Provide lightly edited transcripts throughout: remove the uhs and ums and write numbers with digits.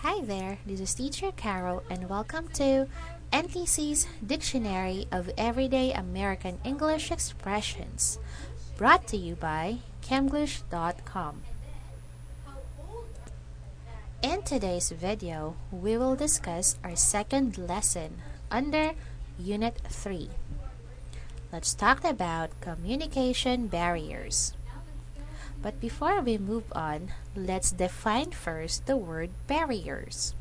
Hi there, this is Teacher Carol, and welcome to NTC's Dictionary of Everyday American English Expressions, brought to you by Camglish.com. In today's video, we will discuss our second lesson under Unit 3. Let's talk about communication barriers. But before we move on, let's define first the word barriers.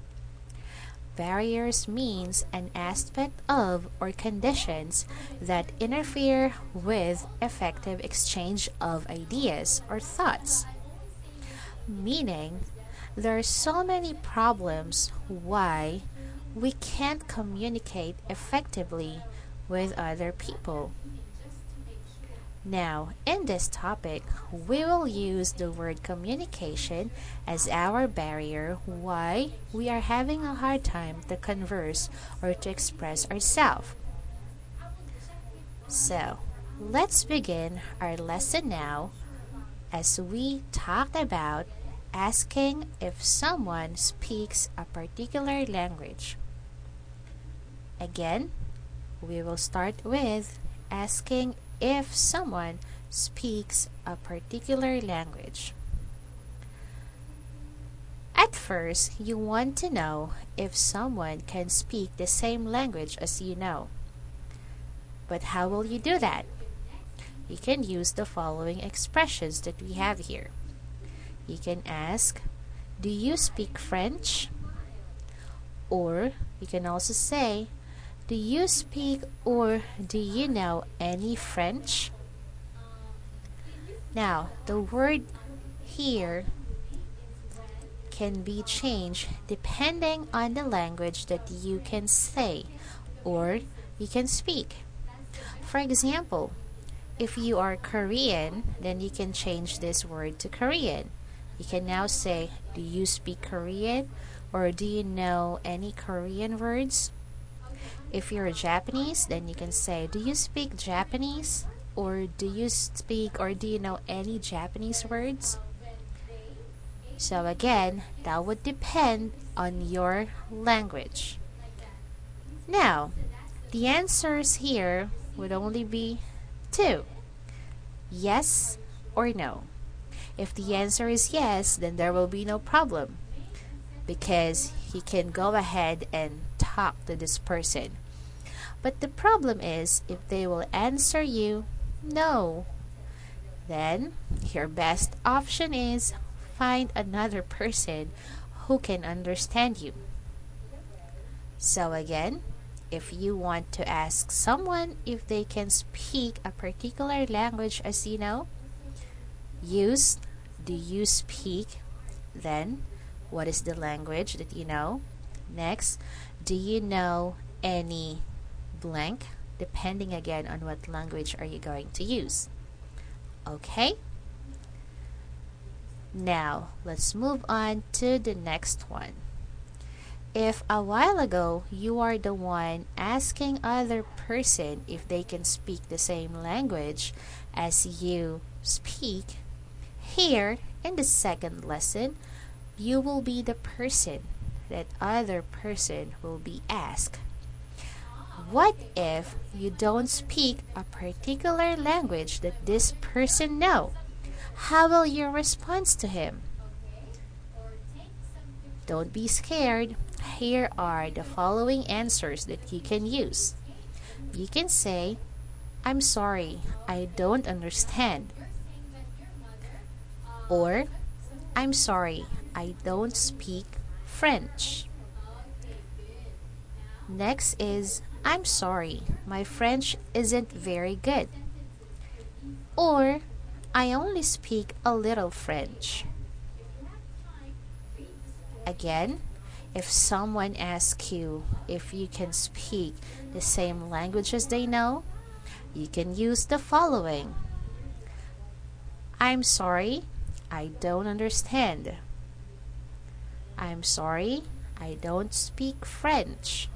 Barriers means an aspect of or conditions that interfere with effective exchange of ideas or thoughts. Meaning, there are so many problems why we can't communicate effectively with other people. Now, in this topic, we will use the word communication as our barrier why we are having a hard time to converse or to express ourselves. So, let's begin our lesson now as we talked about asking if someone speaks a particular language. Again, we will start with asking if someone speaks a particular language. At first, you want to know if someone can speak the same language as you know. But how will you do that? You can use the following expressions that we have here. You can ask, do you speak French? Or you can also say, do you speak or do you know any French? Now, the word here can be changed depending on the language that you can say or you can speak. For example, if you are Korean, then you can change this word to Korean. You can now say, do you speak Korean or do you know any Korean words? If you're Japanese, then you can say, do you speak Japanese? Or do you speak or do you know any Japanese words? So again, that would depend on your language. Now, the answers here would only be two. Yes or no. If the answer is yes, then there will be no problem, because he can go ahead and talk to this person. But the problem is, if they will answer you no, then your best option is find another person who can understand you. So again, if you want to ask someone if they can speak a particular language as you know, use do you speak, then what is the language that you know? Next, do you know any blank, depending again on what language are you going to use. Okay? Now, let's move on to the next one. If a while ago you are the one asking other person if they can speak the same language as you speak, here in the second lesson, you will be the person that other person will be asked. What if you don't speak a particular language that this person know? How will you respond to him? Don't be scared. Here are the following answers that you can use. You can say, I'm sorry, I don't understand. Or, I'm sorry, I don't speak French. Next is, I'm sorry, my French isn't very good. Or, I only speak a little French. Again, if someone asks you if you can speak the same language as they know, you can use the following. I'm sorry, I don't understand. I'm sorry, I don't speak French.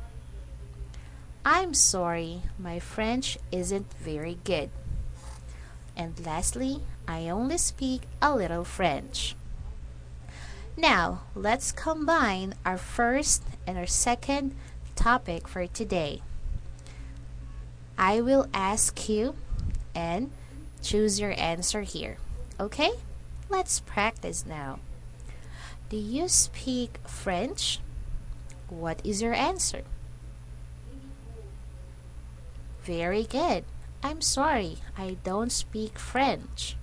I'm sorry, my French isn't very good. And lastly, I only speak a little French. Now, let's combine our first and our second topic for today. I will ask you and choose your answer here. Okay? Let's practice now. Do you speak French? What is your answer? Very good. I'm sorry, I don't speak French.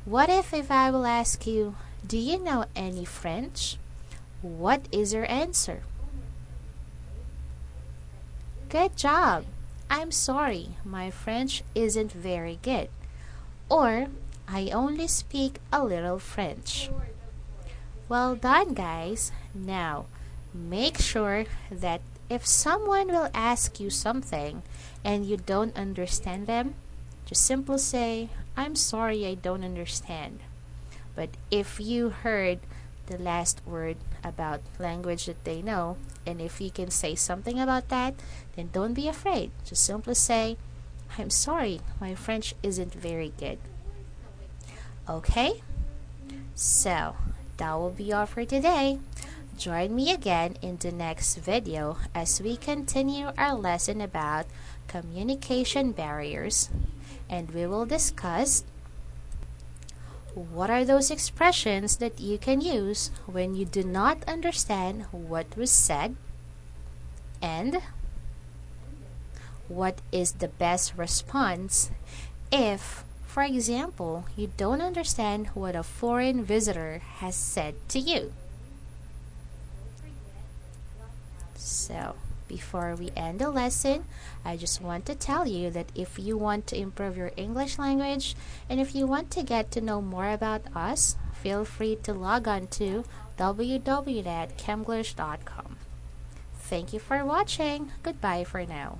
What if I will ask you, do you know any French? What is your answer? Good job. I'm sorry, my French isn't very good. Or, I only speak a little French. Well done, guys. Now, make sure that if someone will ask you something and you don't understand them, just simply say, I'm sorry, I don't understand. But if you heard the last word about language that they know, and if you can say something about that, then don't be afraid. Just simply say, I'm sorry, my French isn't very good. Okay? So, that will be all for today. Join me again in the next video as we continue our lesson about communication barriers, and we will discuss what are those expressions that you can use when you do not understand what was said, and what is the best response if, for example, you don't understand what a foreign visitor has said to you. So, before we end the lesson, I just want to tell you that if you want to improve your English language and if you want to get to know more about us, feel free to log on to www.chemglish.com. Thank you for watching. Goodbye for now.